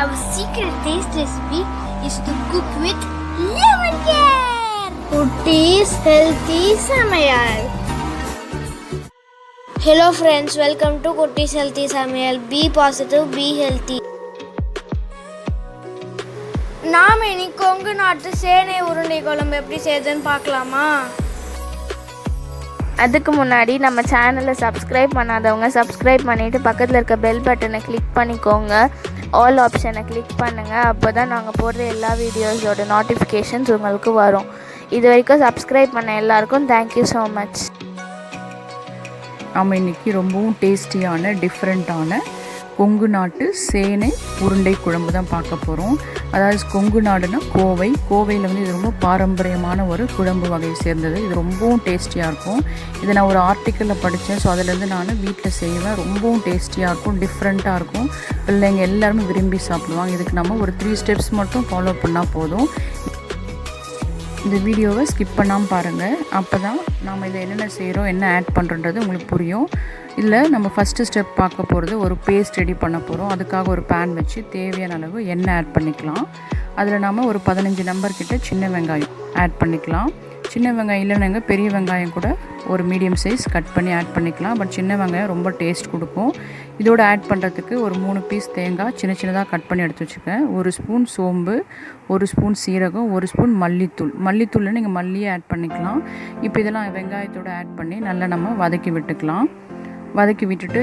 Our secret taste recipe is to cook with lemon care. Kutties healthy Samayal. Hello friends, welcome to Kutties healthy Samayal. Be positive, be healthy. நாம் இன்னைக்கு கொங்கு நாட்டு சேனை உருண்டை குழம்பு எப்படி செய்யுதுன்னு பார்க்கலாமா? அதுக்கு முன்னாடி நம்ம சேனலை சப்ஸ்கிரைப் பண்ணாதவங்க சப்ஸ்கிரைப் பண்ணிவிட்டு பக்கத்தில் இருக்க பெல் பட்டனை கிளிக் பண்ணிக்கோங்க. ஆல் ஆப்ஷனை கிளிக் பண்ணுங்கள். அப்போ தான் நாங்கள் போடுற எல்லா வீடியோஸோட நோட்டிஃபிகேஷன்ஸ் உங்களுக்கு வரும். இது வரைக்கும் சப்ஸ்கிரைப் பண்ண எல்லாருக்கும் தேங்க்யூ ஸோ மச். நம்ம இன்றைக்கி ரொம்பவும் டேஸ்டியான டிஃப்ரெண்ட்டான கொங்கு நாட்டு சேனை உருண்டை குழம்பு தான் பார்க்க போகிறோம். அதாவது கொங்கு நாடுனா கோவையில் வந்து இது ரொம்ப பாரம்பரியமான ஒரு குழம்பு வகையை சேர்ந்தது. இது ரொம்பவும் டேஸ்டியாக இருக்கும். இதை நான் ஒரு ஆர்டிக்கலில் படித்தேன். ஸோ அதிலேருந்து நான் வீட்டில் செய்வேன். ரொம்பவும் டேஸ்டியாக இருக்கும், டிஃப்ரெண்ட்டாக இருக்கும். பிள்ளைங்க எல்லாருமே விரும்பி சாப்பிடுவாங்க. இதுக்கு நம்ம ஒரு 3 ஸ்டெப்ஸ் மட்டும் ஃபாலோ பண்ணால் போதும். இந்த வீடியோவை ஸ்கிப் பண்ணாமல் பாருங்கள். அப்போ தான் நாம் இதை என்னென்ன செய்கிறோம், என்ன ஆட் பண்ணுறன்றது உங்களுக்கு புரியும். இதில் நம்ம ஃபஸ்ட்டு ஸ்டெப் பார்க்க போகிறது ஒரு பேஸ்ட் ரெடி பண்ண போகிறோம். அதுக்காக ஒரு பேன் வச்சு தேவையான அளவு எண்ணெய் ஆட் பண்ணிக்கலாம். அதில் நாம் ஒரு 15 நம்பர் கிட்ட சின்ன வெங்காயம் ஆட் பண்ணிக்கலாம். சின்ன வெங்காயம் இல்லைனாங்க பெரிய வெங்காயம் கூட ஒரு மீடியம் சைஸ் கட் பண்ணி ஆட் பண்ணிக்கலாம். பட் சின்ன வெங்காயம் ரொம்ப டேஸ்ட் கொடுக்கும். இதோடு ஆட் பண்ணுறதுக்கு ஒரு 3 பீஸ் தேங்காய் சின்னதாக கட் பண்ணி எடுத்து வச்சுக்கேன். 1 ஸ்பூன் சோம்பு, 1 ஸ்பூன் சீரகம், 1 ஸ்பூன் மல்லித்தூள் நீங்கள் மல்லியே ஆட் பண்ணிக்கலாம். இப்போ இதெல்லாம் வெங்காயத்தோடு ஆட் பண்ணி நல்லா நம்ம வதக்கி விட்டுக்கலாம். வதக்கி விட்டுட்டு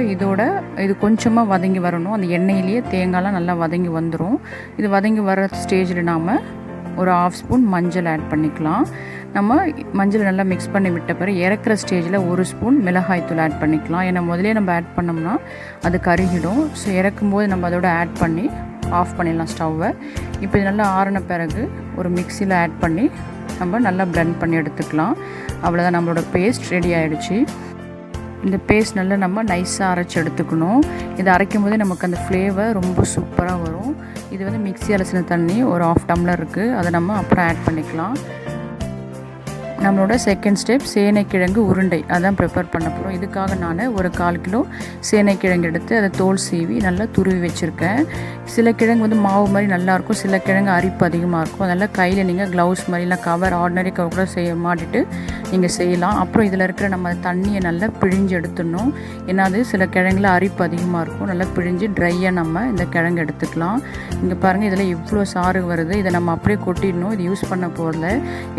இது கொஞ்சமாக வதங்கி வரணும். அந்த எண்ணெயிலேயே தேங்காய்லாம் நல்லா வதங்கி வந்துடும். இது வதங்கி வர ஸ்டேஜில் நாம் ஒரு 1/2 ஸ்பூன் மஞ்சள் ஆட் பண்ணிக்கலாம். நம்ம மஞ்சள் நல்லா மிக்ஸ் பண்ணி விட்ட பிறகு இறக்குற ஸ்டேஜில் 1 ஸ்பூன் மிளகாய்த்தூள் ஆட் பண்ணிக்கலாம். ஏன்னா முதலே நம்ம ஆட் பண்ணோம்னா அது கருகிடும். ஸோ இறக்கும்போது நம்ம அதோட ஆட் பண்ணி ஆஃப் பண்ணிடலாம் ஸ்டவ்வை. இப்போ இது நல்லா ஆறின பிறகு ஒரு மிக்சியில் ஆட் பண்ணி நம்ம நல்லா பிளெண்ட் பண்ணி எடுத்துக்கலாம். அவ்வளோதான், நம்மளோட பேஸ்ட் ரெடி ஆகிடுச்சு. இந்த பேஸ்ட் நல்லா நம்ம நைஸாக அரைச்சி எடுத்துக்கணும். இதை அரைக்கும் போதே நமக்கு அந்த ஃப்ளேவர் ரொம்ப சூப்பராக வரும். இது வந்து மிக்ஸி அலசின தண்ணி ஒரு 1/2 டம்ளர் இருக்குது. அதை நம்ம அப்புறம் ஆட் பண்ணிக்கலாம். நம்மளோட செகண்ட் ஸ்டெப் சேனைக்கிழங்கு உருண்டை அதான் ப்ரிப்பேர் பண்ண போகிறோம். இதுக்காக நான் ஒரு 1/4 கிலோ சேனைக்கிழங்கு எடுத்து அதை தோல் சீவி நல்லா துருவி வச்சுருக்கேன். சில கிழங்கு வந்து மாவு மாதிரி நல்லாயிருக்கும், சில கிழங்கு அரிப்பு அதிகமாக இருக்கும். அதனால் கையில் நீங்கள் க்ளவுஸ் மாதிரிலாம் கவர் ஆர்டினரி கவர் கூட மாட்டிட்டு நீங்கள் செய்யலாம். அப்புறம் இதில் இருக்கிற நம்ம தண்ணியை நல்லா பிழிஞ்சு எடுத்துடணும். ஏன்னா அது சில கிழங்குல அரிப்பு அதிகமாக இருக்கும். நல்லா பிழிஞ்சு ட்ரையாக நம்ம இந்த கிழங்கு எடுத்துக்கலாம். இங்கே பாருங்கள், இதில் இவ்வளோ சாறு வருது. இதை நம்ம அப்படியே கொட்டிடணும். இது யூஸ் பண்ண போகிறதில்ல,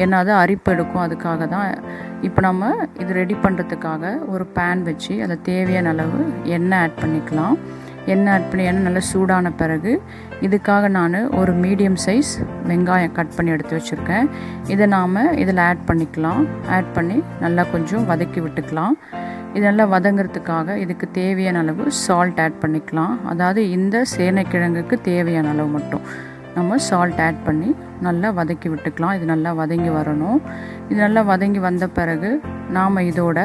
ஏன்னா அது அரிப்பு எடுக்கும். அதுக்காக தான் இப்போ நம்ம இது ரெடி பண்ணுறதுக்காக ஒரு பேன் வச்சு அதில் தேவையான அளவு எண்ணெய் ஆட் பண்ணிக்கலாம். எண்ணெய் நல்லா சூடான பிறகு இதுக்காக நான் ஒரு மீடியம் சைஸ் வெங்காயம் கட் பண்ணி எடுத்து வச்சுருக்கேன். இதை நாம் இதில் ஆட் பண்ணிக்கலாம். ஆட் பண்ணி நல்லா கொஞ்சம் வதக்கி விட்டுக்கலாம். இது நல்லா வதங்கிறதுக்காக இதுக்கு தேவையான அளவு சால்ட் ஆட் பண்ணிக்கலாம். அதாவது இந்த சேனைக்கிழங்குக்கு தேவையான அளவு மட்டும் நம்ம சால்ட் ஆட் பண்ணி நல்லா வதக்கி விட்டுக்கலாம். இது நல்லா வதங்கி வரணும். இது நல்லா வதங்கி வந்த பிறகு நாம் இதோட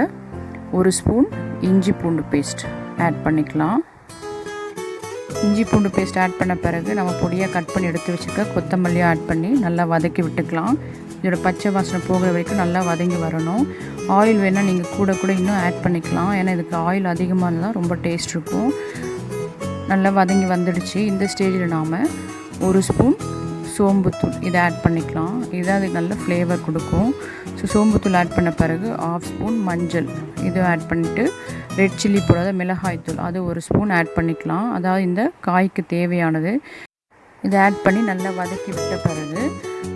1 ஸ்பூன் இஞ்சி பூண்டு பேஸ்ட் ஆட் பண்ணிக்கலாம். இஞ்சி பூண்டு பேஸ்ட் ஆட் பண்ண பிறகு நம்ம பொடியாக கட் பண்ணி எடுத்து வச்சுக்க கொத்தமல்லியாக ஆட் பண்ணி நல்லா வதக்கி விட்டுக்கலாம். இதோட பச்சை வாசனை போகிற வரைக்கும் நல்லா வதங்கி வரணும். ஆயில் வேணால் நீங்கள் கூட இன்னும் ஆட் பண்ணிக்கலாம். ஏன்னா இதுக்கு ஆயில் அதிகமாக இருந்தால் ரொம்ப டேஸ்ட் இருக்கும். நல்லா வதங்கி வந்துடுச்சு. இந்த ஸ்டேஜில் நாம் 1 ஸ்பூன் சோம்புத்தூள் இதை ஆட் பண்ணிக்கலாம். இதை அதுக்கு நல்ல ஃப்ளேவர் கொடுக்கும். ஸோ சோம்புத்தூள் ஆட் பண்ண பிறகு 1/2 ஸ்பூன் மஞ்சள் இதை ஆட் பண்ணிவிட்டு ரெட் சில்லி போடாத மிளகாய்த்தூள் அது 1 ஸ்பூன் ஆட் பண்ணிக்கலாம். அதாவது இந்த காய்க்கு தேவையானது. இதை ஆட் பண்ணி நல்லா வதக்கி விட்ட பிறகு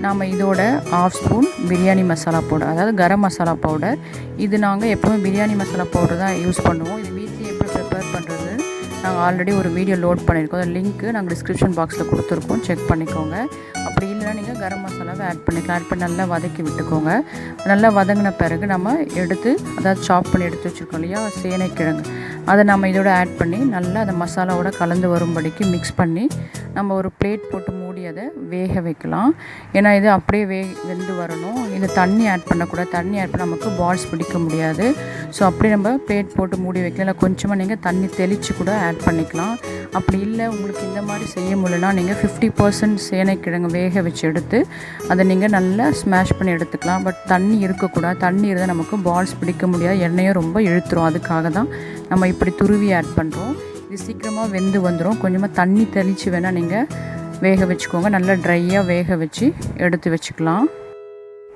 நாம் இதோட 1/2 ஸ்பூன் பிரியாணி மசாலா பவுடர், அதாவது கரம் மசாலா பவுடர். இது நாங்கள் எப்போவுமே பிரியாணி மசாலா பவுடர் தான் யூஸ் பண்ணுவோம். இது வீட்டில் எப்படி ப்ரிப்பேர் பண்ணுறது நாங்கள் ஆல்ரெடி ஒரு வீடியோ லோட் பண்ணியிருக்கோம். அந்த லிங்க்கு நாங்கள் டிஸ்கிரிப்ஷன் பாக்ஸில் கொடுத்துருக்கோம், செக் பண்ணிக்கோங்க. அப்படி இல்லைனா நீங்கள் கரம் மசாலாவை ஆட் பண்ணிக்கலாம். ஆட் பண்ணி நல்லா வதக்கி விட்டுக்கோங்க. நல்லா வதங்கின பிறகு நம்ம எடுத்து அதாவது சாப் பண்ணி எடுத்து வச்சுருக்கோம் இல்லையா சேனைக்கிழங்கு, அதை நம்ம இதோட ஆட் பண்ணி நல்லா அந்த மசாலாவோட கலந்து வரும்படிக்கு மிக்ஸ் பண்ணி நம்ம ஒரு பிளேட் போட்டு மூடி அதை வேக வைக்கலாம். ஏன்னா இது அப்படியே வெந்து வரணும். இது தண்ணி ஆட் பண்ணக்கூடாது. தண்ணி ஆட் பண்ண நமக்கு பால்ஸ் பிடிக்க முடியாது. ஸோ அப்படியே நம்ம பிளேட் போட்டு மூடி வைக்கலாம். இல்லை கொஞ்சமாக நீங்கள் தண்ணி தெளித்து கூட ஆட் பண்ணிக்கலாம். அப்படி இல்லை உங்களுக்கு இந்த மாதிரி செய்ய முடியலன்னா நீங்கள் 50% சேனைக்கிழங்கு வேக வச்சு எடுத்து அதை நீங்கள் நல்லா ஸ்மாஷ் பண்ணி எடுத்துக்கலாம். பட் தண்ணி இருக்கக்கூடாது. தண்ணி இருந்தால் நமக்கு பால்ஸ் பிடிக்க முடியாது, எண்ணெயும் ரொம்ப இழுத்துரும். அதுக்காக தான் நம்ம இப்படி துருவி ஆட் பண்ணுறோம். இது சீக்கிரமாக வெந்து வந்துடும். கொஞ்சமாக தண்ணி தெளித்து வேணால் நீங்கள் வேக வச்சுக்கோங்க. நல்லா ட்ரையாக வேக வச்சு எடுத்து வச்சுக்கலாம்.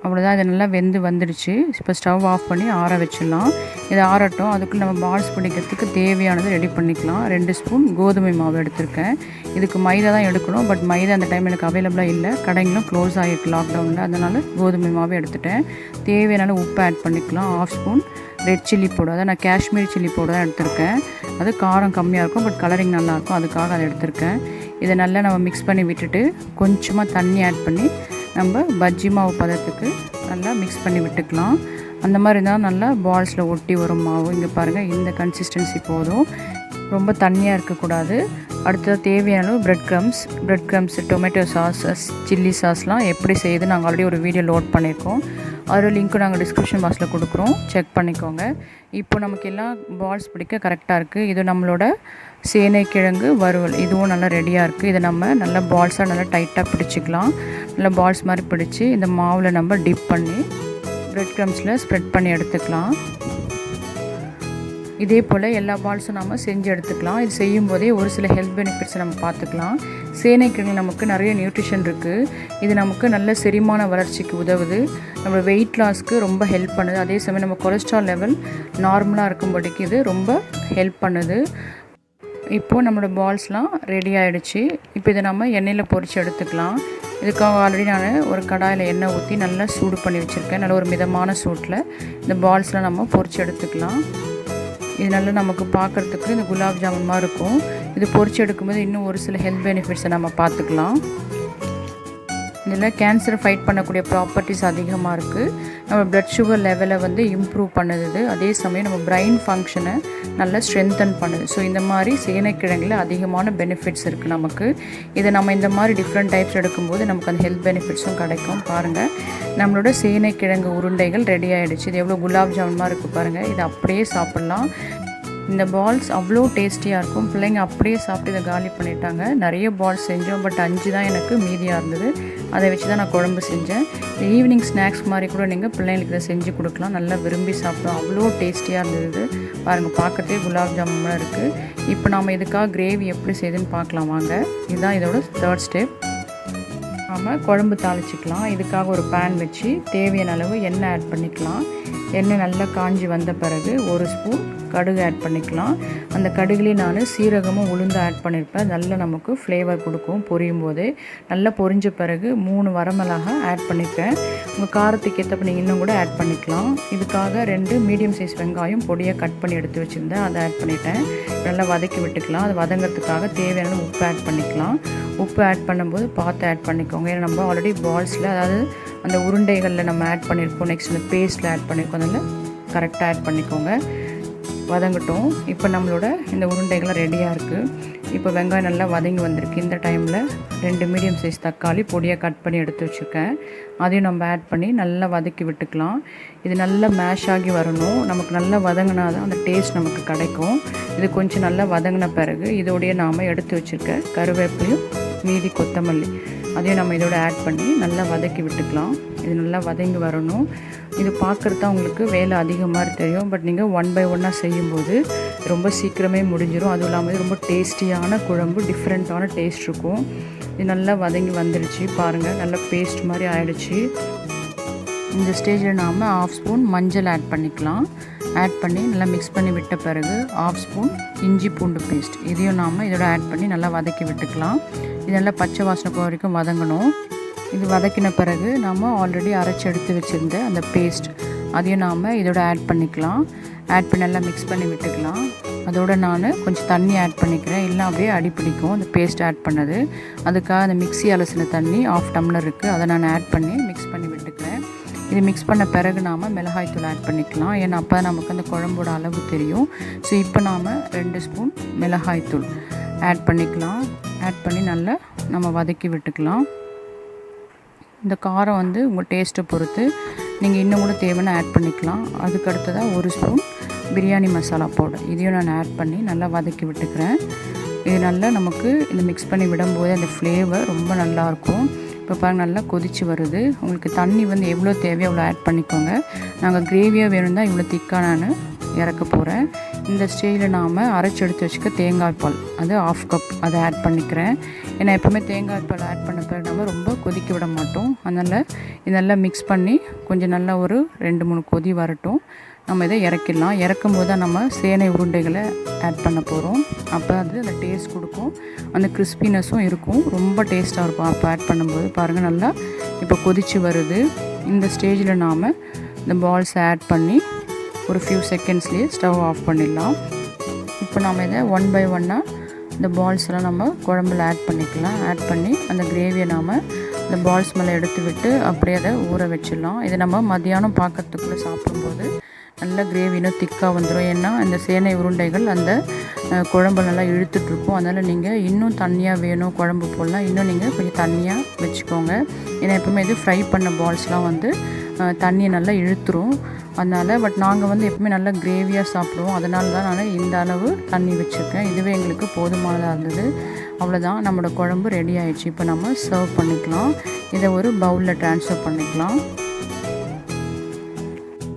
அவ்வளோதான், இது நல்லா வெந்து வந்துடுச்சு. இப்போ ஸ்டவ் ஆஃப் பண்ணி ஆற வச்சிடலாம். இது ஆறட்டும். அதுக்குள்ளே நம்ம பால்ஸ் பிடிக்கிறதுக்கு தேவையானது ரெடி பண்ணிக்கலாம். 2 ஸ்பூன் கோதுமை மாவு எடுத்திருக்கேன். இதுக்கு மைதா தான் எடுக்கணும். பட் மைதா அந்த டைம் எனக்கு அவைலபிளாக இல்லை. கடைங்களும் க்ளோஸ் ஆகிருக்கு லாக்டவுனில். அதனால் கோதுமை மாவு எடுத்துட்டேன். தேவையான உப்பு ஆட் பண்ணிக்கலாம். 1/2 ஸ்பூன் ரெட் சில்லி பவுடர், அதான் நான் காஷ்மீரி சில்லி பவுடர் தான் எடுத்திருக்கேன். அது காரம் கம்மியாக இருக்கும், பட் கலரிங் நல்லாயிருக்கும், அதுக்காக அதை எடுத்திருக்கேன். இதை நல்லா நம்ம மிக்ஸ் பண்ணி விட்டுட்டு கொஞ்சமாக தண்ணி ஆட் பண்ணி நம்ம பஜ்ஜி மாவு பதத்துக்கு நல்லா மிக்ஸ் பண்ணி விட்டுக்கலாம். அந்த மாதிரி இருந்தால் நல்லா பால்ஸில் ஒட்டி வரும் மாவு. இங்கே பாருங்கள், இந்த கன்சிஸ்டன்சி போதும், ரொம்ப தண்ணியாக இருக்கக்கூடாது. அடுத்தது தேவையான அளவு bread crumbs, tomato sauce, chilli சாஸ்லாம் எப்படி செய்யுது நாங்கள் ஆல்ரெடி ஒரு வீடியோ லோட் பண்ணியிருக்கோம். அதோட லிங்க்கு நாங்கள் டிஸ்கிரிப்ஷன் பாக்ஸில் கொடுக்குறோம், செக் பண்ணிக்கோங்க. இப்போ நமக்கு எல்லாம் பால்ஸ் பிடிக்க கரெக்டாக இருக்குது. இது நம்மளோட சேனைக்கிழங்கு வறுவல், இதுவும் நல்லா ரெடியாக இருக்குது. இதை நம்ம நல்லா பால்ஸாக நல்லா டைட்டாக பிடிச்சிக்கலாம். நல்லா பால்ஸ் மாதிரி பிடிச்சி இந்த மாவில் நம்ம டிப் பண்ணி பிரெட் க்ரம்ஸில் ஸ்ப்ரெட் பண்ணி எடுத்துக்கலாம். இதே போல் எல்லா பால்ஸும் நம்ம செஞ்சு எடுத்துக்கலாம். இது செய்யும் போதே ஒரு சில ஹெல்த் பெனிஃபிட்ஸை நம்ம பார்த்துக்கலாம். சேனைக்கிழங்கு நமக்கு நிறைய நியூட்ரிஷன் இருக்குது. இது நமக்கு நல்ல செரிமான வளர்ச்சிக்கு உதவுது. நம்ம வெயிட் லாஸ்க்கு ரொம்ப ஹெல்ப் பண்ணுது. அதே சமயம் நம்ம கொலஸ்ட்ரால் லெவல் நார்மலாக இருக்கும்படிக்கு இது ரொம்ப ஹெல்ப் பண்ணுது. இப்போது நம்மளோட பால்ஸ்லாம் ரெடி ஆகிடுச்சு. இப்போ இதை நம்ம எண்ணெயில் பொரித்து எடுத்துக்கலாம். இதுக்காக ஆல்ரெடி நான் ஒரு கடாயில் எண்ணெய் ஊற்றி நல்லா சூடு பண்ணி வச்சுருக்கேன். நல்ல ஒரு மிதமான சூட்டில் இந்த பால்ஸ்லாம் நம்ம பொரித்து எடுத்துக்கலாம். இது நல்லா நமக்கு பார்க்குறதுக்கு இந்த குலாப் ஜாமுன் மாதிரி இருக்கும். இது பொரித்து எடுக்கும்போது இன்னும் ஒரு சில ஹெல்த் பெனிஃபிட்ஸை நம்ம பார்த்துக்கலாம். இதில் கேன்சரை ஃபைட் பண்ணக்கூடிய ப்ராப்பர்ட்டிஸ் அதிகமாக இருக்குது. நம்ம ப்ளட் சுகர் லெவலை வந்து இம்ப்ரூவ் பண்ணுது. அதே சமயம் நம்ம பிரெயின் ஃபங்க்ஷனை நல்லா ஸ்ட்ரென்தன் பண்ணுது. ஸோ இந்த மாதிரி சேனைக்கிழங்கில் அதிகமான பெனிஃபிட்ஸ் இருக்குது நமக்கு. இதை நம்ம இந்த மாதிரி டிஃப்ரெண்ட் டைப்ஸ் எடுக்கும்போது நமக்கு அந்த ஹெல்த் பெனிஃபிட்ஸும் கிடைக்கும். பாருங்கள், நம்மளோட சேனைக்கிழங்கு உருண்டைகள் ரெடி ஆகிடுச்சு. இது எவ்வளோ குலாப் ஜாமுன் மாதிரி இருக்குது பாருங்கள். இதை அப்படியே சாப்பிட்லாம். இந்த பால்ஸ் அவ்வளோ டேஸ்டியாக இருக்கும். பிள்ளைங்க அப்படியே சாப்பிட்டு இதை காலி பண்ணிட்டாங்க. நிறைய பால்ஸ் செஞ்சோம், பட் 5 தான் எனக்கு மீதியாக இருந்தது. அதை வச்சு தான் நான் குழம்பு செஞ்சேன். ஈவினிங் ஸ்நாக்ஸ் மாதிரி கூட நீங்கள் பிள்ளைங்களுக்கு இதை செஞ்சு கொடுக்கலாம். நல்லா விரும்பி சாப்பிடும். அவ்வளோ டேஸ்டியாக இருந்தது. பாருங்கள், பார்க்கறதே குலாப் ஜாமுன் இருக்குது. இப்போ நாம் இதுக்காக கிரேவி எப்படி செய்யுதுன்னு பார்க்கலாம் வாங்க. இதுதான் இதோட 3rd ஸ்டெப். நாம் குழம்பு தாளிச்சிக்கலாம். இதுக்காக ஒரு பேன் வச்சு தேவையான அளவு எண்ணெய் ஆட் பண்ணிக்கலாம். எண்ணெய் நல்லா காஞ்சி வந்த பிறகு 1 ஸ்பூன் கடுகு ஆட் பண்ணிக்கலாம். அந்த கடுகுலேயே நான் சீரகமும் உளுந்து ஆட் பண்ணியிருப்பேன். நல்லா நமக்கு ஃப்ளேவர் கொடுக்கும். பொரியும் போது நல்லா பொரிஞ்ச பிறகு 3 வரமிளகாய் ஆட் பண்ணியிருக்கேன். உங்கள் காரத்துக்கு ஏற்றப்ப நீங்கள் இன்னும் கூட ஆட் பண்ணிக்கலாம். இதுக்காக 2 மீடியம் சைஸ் வெங்காயம் பொடியாக கட் பண்ணி எடுத்து வச்சுருந்தேன், அதை ஆட் பண்ணிட்டேன். நல்லா வதக்கி விட்டுக்கலாம். அது வதங்கிறதுக்காக தேவையான உப்பு ஆட் பண்ணிக்கலாம். உப்பு ஆட் பண்ணும்போது பார்த்து ஆட் பண்ணிக்கோங்க. ஏன்னா நம்ம ஆல்ரெடி பால்ஸில், அதாவது அந்த உருண்டைகளில் நம்ம ஆட் பண்ணியிருக்கோம். நெக்ஸ்ட் இந்த பேஸ்ட்டில் ஆட் பண்ணியிருக்கோம். அதில் கரெக்டாக ஆட் பண்ணிக்கோங்க. வதங்கட்டும். இப்போ நம்மளோட இந்த உருண்டைகள்லாம் ரெடியாக இருக்குது. இப்போ வெங்காயம் நல்லா வதங்கி வந்திருக்கு. இந்த டைமில் 2 மீடியம் சைஸ் தக்காளி பொடியாக கட் பண்ணி எடுத்து வச்சுருக்கேன். அதையும் நம்ம ஆட் பண்ணி நல்லா வதக்கி விட்டுக்கலாம். இது நல்லா மேஷ் ஆகி வரணும். நமக்கு நல்லா வதங்கினா தான் அந்த டேஸ்ட் நமக்கு கிடைக்கும். இது கொஞ்சம் நல்லா வதங்கின பிறகு இதோடைய நாம் எடுத்து வச்சுருக்க கருவேப்பிலையும் மீதி கொத்தமல்லி அதையும் நம்ம இதோட ஆட் பண்ணி நல்லா வதக்கி விட்டுக்கலாம். இது நல்லா வதங்கி வரணும். இது பார்க்குறது தான் உங்களுக்கு வேலை அதிகமாக தெரியும். பட் நீங்கள் 1 by 1 செய்யும்போது ரொம்ப சீக்கிரமே முடிஞ்சிடும். அதுவும் இல்லாமல் ரொம்ப டேஸ்டியான குழம்பு, டிஃப்ரெண்ட்டான டேஸ்ட் இருக்கும். இது நல்லா வதங்கி வந்துடுச்சு. பாருங்கள், நல்லா பேஸ்ட் மாதிரி ஆகிடுச்சு. இந்த ஸ்டேஜில் நாம் 1/2 ஸ்பூன் மஞ்சள் ஆட் பண்ணிக்கலாம். ஆட் பண்ணி நல்லா மிக்ஸ் பண்ணி விட்ட பிறகு 1/2 ஸ்பூன் இஞ்சி பூண்டு பேஸ்ட் இதையும் நாம் இதோட ஆட் பண்ணி நல்லா வதக்கி விட்டுக்கலாம். இது நல்லா பச்சை வாசனை போகிற வரைக்கும் வதங்கணும். இது வதக்கின பிறகு நாம் ஆல்ரெடி அரைச்சி எடுத்து வச்சுருந்த அந்த பேஸ்ட் அதையும் நாம் இதோட ஆட் பண்ணிக்கலாம். ஆட் பண்ணி நல்லா மிக்ஸ் பண்ணி விட்டுக்கலாம். அதோடு நான் கொஞ்சம் தண்ணி ஆட் பண்ணிக்கிறேன், இல்லை அப்படியே அடிப்பிடிக்கும் அந்த பேஸ்ட் ஆட் பண்ணது. அதுக்காக அந்த மிக்ஸி அலசின தண்ணி 1/2 டம்ளர் இருக்குது, அதை நான் ஆட் பண்ணி மிக்ஸ் பண்ணி விட்டுக்கிறேன். இது மிக்ஸ் பண்ண பிறகு நாம் மிளகாய்த்தூள் ஆட் பண்ணிக்கலாம். ஏன்னா அப்போ நமக்கு அந்த குழம்போட அளவு தெரியும். ஸோ இப்போ நாம் 2 ஸ்பூன் மிளகாய்த்தூள் ஆட் பண்ணிக்கலாம். ஆட் பண்ணி நல்லா நம்ம வதக்கி விட்டுக்கலாம். இந்த காரம் வந்து உங்கள் டேஸ்ட்டை பொறுத்து நீங்கள் இன்னும் கூட தேவைன்னு ஆட் பண்ணிக்கலாம். அதுக்கு அடுத்ததாக 1 ஸ்பூன் பிரியாணி மசாலா பவுடர் இதையும் நான் ஆட் பண்ணி நல்லா வதக்கி விட்டுக்கிறேன். இது நல்லா நமக்கு இந்த மிக்ஸ் பண்ணி விடும்போது அந்த ஃப்ளேவர் ரொம்ப நல்லாயிருக்கும். இப்போ பாருங்கள், நல்லா கொதித்து வருது. உங்களுக்கு தண்ணி வந்து எவ்வளோ தேவையோ அவ்வளோ ஆட் பண்ணிக்கோங்க. நாங்கள் கிரேவியாக வேணும் தான் இவ்வளோ திக்காக நான் இறக்க போகிறேன். இந்த ஸ்டேஜில் நாம் அரைச்சி எடுத்து வச்சுக்க தேங்காய் பால், அது 1/2 கப் அதை ஆட் பண்ணிக்கிறேன். ஏன்னா எப்போவுமே தேங்காய் பால் ஆட் பண்ண பிறகு நம்ம ரொம்ப கொதிக்க விட மாட்டோம். அதனால் இதெல்லாம் மிக்ஸ் பண்ணி கொஞ்சம் நல்லா ஒரு 2-3 கொதி வரட்டும். நம்ம இதை இறக்கிடலாம். இறக்கும் போது தான் நம்ம சேனை உருண்டைகளை ஆட் பண்ண போகிறோம். அப்போ அது அந்த டேஸ்ட் கொடுக்கும், அந்த கிறிஸ்பினஸும் இருக்கும், ரொம்ப டேஸ்ட்டாக இருக்கும். அப்போ ஆட் பண்ணும்போது பாருங்கள் நல்லா இப்போ கொதித்து வருது. இந்த ஸ்டேஜில் நாம் இந்த பால்ஸை ஆட் பண்ணி ஒரு ஃபியூ செகண்ட்ஸ்லேயே ஸ்டவ் ஆஃப் பண்ணிடலாம். இப்போ நாம் இதை 1 by 1 இந்த பால்ஸ் எல்லாம் நம்ம குழம்புல ஆட் பண்ணிக்கலாம். ஆட் பண்ணி அந்த கிரேவியை நாம் இந்த பால்ஸ் மேலே எடுத்து விட்டு அப்படியே அதை ஊற வச்சிடலாம். இதை நம்ம மத்தியானம் பார்க்கறதுக்குள்ளே சாப்பிடும்போது நல்ல கிரேவி இன்னும் திக்காக வந்துடும். ஏன்னா இந்த சேனை உருண்டைகள் அந்த குழம்பு நல்லா இழுத்துட்ருக்கும். அதனால் நீங்கள் இன்னும் தண்ணியாக வேணும் குழம்பு போடலாம், இன்னும் நீங்கள் கொஞ்சம் தண்ணியாக வச்சுக்கோங்க. ஏன்னா எப்பவுமே இது ஃப்ரை பண்ண பால்ஸ்லாம் வந்து தண்ணியை நல்லா இழுத்துரும். அதனால் பட் நாங்கள் வந்து எப்பவுமே நல்லா கிரேவியாக சாப்பிடுவோம். அதனால தான் நான் இந்த அளவு தண்ணி வச்சுருக்கேன். இதுவே எங்களுக்கு போதுமானதாக இருந்தது. அவ்வளோதான், நம்மளோட குழம்பு ரெடி ஆயிடுச்சு. இப்போ நம்ம சர்வ் பண்ணிக்கலாம். இதை ஒரு பவுலில் ட்ரான்ஸ்ஃபர் பண்ணிக்கலாம்.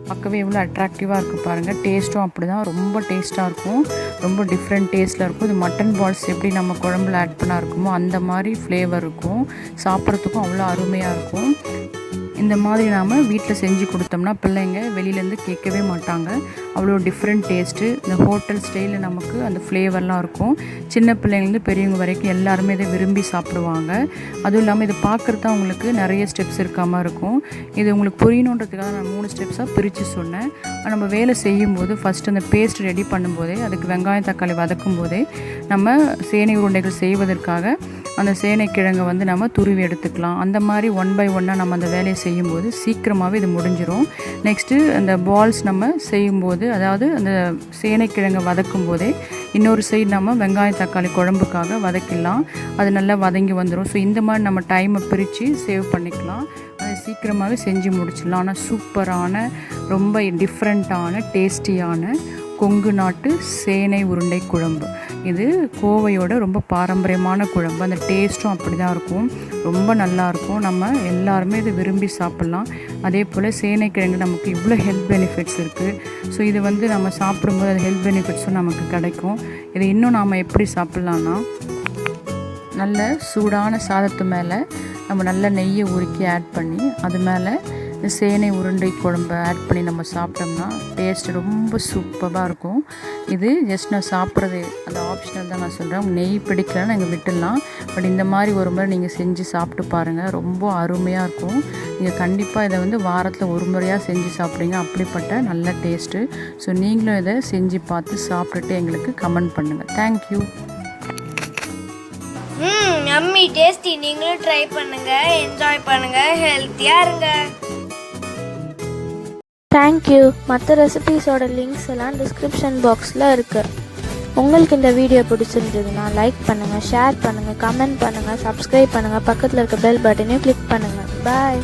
பார்க்கவே எவ்வளோ அட்ராக்டிவாக இருக்குது பாருங்கள். டேஸ்ட்டும் அப்படி தான், ரொம்ப டேஸ்ட்டாக இருக்கும், ரொம்ப டிஃப்ரெண்ட் டேஸ்ட்டில் இருக்கும். இது மட்டன் பால்ஸ் எப்படி நம்ம குழம்புல ஆட் பண்ணா இருக்குமோ அந்த மாதிரி ஃப்ளேவர் இருக்கும். சாப்பிட்றதுக்கும் அவ்வளோ அருமையாக இருக்கும். இந்த மாதிரி நாம் வீட்டில் செஞ்சு கொடுத்தோம்னா பிள்ளைங்க வெளியிலேருந்து கேட்கவே மாட்டாங்க. அவ்வளோ டிஃப்ரெண்ட் டேஸ்ட்டு. இந்த ஹோட்டல் ஸ்டைலில் நமக்கு அந்த ஃப்ளேவர்லாம் இருக்கும். சின்ன பிள்ளைங்கலேருந்து பெரியவங்க வரைக்கும் எல்லாருமே இதை விரும்பி சாப்பிடுவாங்க. அதுவும் இல்லாமல் இதை பார்க்குறது தான் உங்களுக்கு நிறைய ஸ்டெப்ஸ் இருக்காமல் இருக்கும். இது உங்களுக்கு புரியணுன்றதுக்காக நான் 3 ஸ்டெப்ஸாக பிரித்து சொன்னேன். நம்ம வேலை செய்யும்போது ஃபஸ்ட்டு அந்த பேஸ்ட் ரெடி பண்ணும்போதே, அதுக்கு வெங்காயம் தக்காளி வதக்கும் போதே நம்ம சேனை உருண்டைகள் செய்வதற்காக அந்த சேனைக்கிழங்கை வந்து நம்ம துருவி எடுத்துக்கலாம். அந்த மாதிரி 1 by 1 நம்ம அந்த வேலையை செய்யும்போது சீக்கிரமாகவே இது முடிஞ்சிடும். நெக்ஸ்ட்டு அந்த பால்ஸ் நம்ம செய்யும்போது, அதாவது அந்த சேனைக்கிழங்கை வதக்கும் போதே இன்னொரு சைடு நம்ம வெங்காயம் தக்காளி குழம்புக்காக வதக்கிடலாம். அது நல்லா வதங்கி வந்துடும். ஸோ இந்த மாதிரி நம்ம டைமை பிரித்து சேவ் பண்ணிக்கலாம். அதை சீக்கிரமாகவே செஞ்சு முடிச்சிடலாம். ஆனால் சூப்பரான, ரொம்ப டிஃப்ரெண்ட்டான, டேஸ்டியான கொங்கு நாட்டு சேனை உருண்டை குழம்பு. இது கோவையோட ரொம்ப பாரம்பரியமான குழம்பு. அந்த டேஸ்ட்டும் அப்படி தான் இருக்கும், ரொம்ப நல்லாயிருக்கும். நம்ம எல்லாருமே இதை விரும்பி சாப்பிட்லாம். அதே போல் சேனைக்கிழங்கு நமக்கு இவ்வளோ ஹெல்த் பெனிஃபிட்ஸ் இருக்குது. ஸோ இது வந்து நம்ம சாப்பிடும்போது அது ஹெல்த் பெனிஃபிட்ஸும் நமக்கு கிடைக்கும். இதை இன்னும் நாம் எப்படி சாப்பிட்லான்னா, நல்ல சூடான சாதத்து மேலே நம்ம நல்ல நெய்யை உருக்கி ஆட் பண்ணி அது மேலே இந்த சேனை உருண்டை குழம்பை ஆட் பண்ணி நம்ம சாப்பிட்டோம்னா டேஸ்ட் ரொம்ப சூப்பராக இருக்கும். இது ஜஸ்ட் நான் சாப்பிட்றது அது ஆப்ஷனல் தான் நான் சொல்கிறேன். நெய் பிடிக்கலன்னு நீங்கள் விட்டுடலாம். பட் இந்த மாதிரி ஒரு முறை நீங்கள் செஞ்சு சாப்பிட்டு பாருங்கள், ரொம்ப அருமையாக இருக்கும். நீங்கள் கண்டிப்பாக இதை வந்து வாரத்தில் ஒரு முறையாக செஞ்சு சாப்பிடுங்க, அப்படிப்பட்ட நல்ல டேஸ்ட்டு. ஸோ நீங்களும் இதை செஞ்சு பார்த்து சாப்பிட்டுட்டு எங்களுக்கு கமெண்ட் பண்ணுங்கள். தேங்க்யூ. Yummy tasty. நீங்களும் ட்ரை பண்ணுங்கள், என்ஜாய் பண்ணுங்கள், ஹெல்த்தியாக இருங்க. தேங்க்யூ. மற்ற ரெசிபீஸோட லிங்க்ஸ் எல்லாம் டிஸ்கிரிப்ஷன் பாக்ஸில் இருக்குது. உங்களுக்கு இந்த வீடியோ பிடிச்சிருந்ததுன்னா லைக் பண்ணுங்கள், ஷேர் பண்ணுங்கள், கமெண்ட் பண்ணுங்கள், சப்ஸ்கிரைப் பண்ணுங்கள், பக்கத்தில் இருக்க பெல் பட்டனையும் கிளிக் பண்ணுங்கள். பாய்.